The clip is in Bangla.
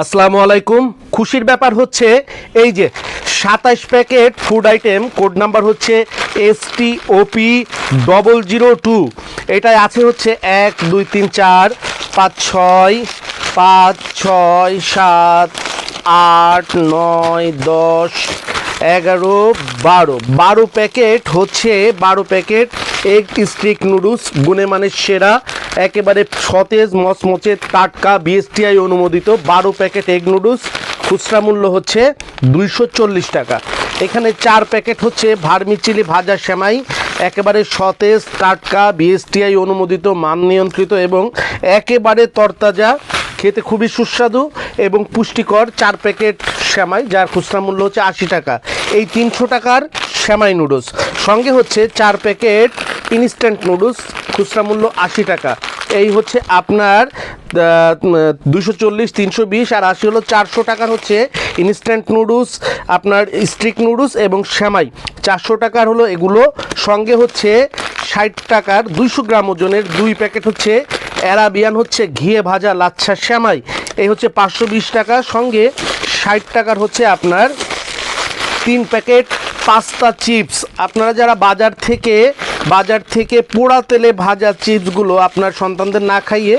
আসসালামু আলাইকুম। খুশির ব্যাপার হচ্ছে এই যে 27 packet food item, code number হচ্ছে STOP 002। এটাই আছে হচ্ছে 1 2 3 4 5 6 5 6 7 8 9 10 11 12 প্যাকেট হচ্ছে 12 প্যাকেট এগ স্টিক নুডলস, গুণে মানের সেরা, একেবারে সতেজ মচমচে টাটকা BSTI অনুমোদিত 12 প্যাকেট এগ নুডলস। খুচরা মূল্য হচ্ছে 240 টাকা। এখানে 4 প্যাকেট হচ্ছে ভার্মিচিলি ভাজা সেমাই, একেবারে সতেজ টাটকা BSTI অনুমোদিত, মান নিয়ন্ত্রিত এবং একেবারে তরতাজা, খেতে খুবই সুস্বাদু এবং পুষ্টিকর 4 প্যাকেট সেমাই, যার খুচরা মূল্য হচ্ছে 80 টাকা। এই 300 টাকার সেমাই নুডলস সঙ্গে হচ্ছে 4 প্যাকেট ইনস্ট্যান্ট নুডলস, খুচরা মূল্য 80 টাকা। এই হচ্ছে আপনার 240, 320 আর 80 হলো 400 টাকার হচ্ছে ইনস্ট্যান্ট নুডলস, আপনার স্টিক নুডলস এবং সেমাই 400 টাকার হলো এগুলো। সঙ্গে হচ্ছে 60 টাকার 200 গ্রাম ওজনের 2 প্যাকেট হচ্ছে অ্যারাবিয়ান হচ্ছে ঘিয়ে ভাজা লাচ্ছা সেমাই, এই হচ্ছে 520 টাকা। সঙ্গে 60 টাকার হচ্ছে আপনার 3 প্যাকেট পাস্তা চিপস। আপনারা যারা বাজার থেকে পোড়া তেলে ভাজা চিপসগুলো আপনার সন্তানদের না খাইয়ে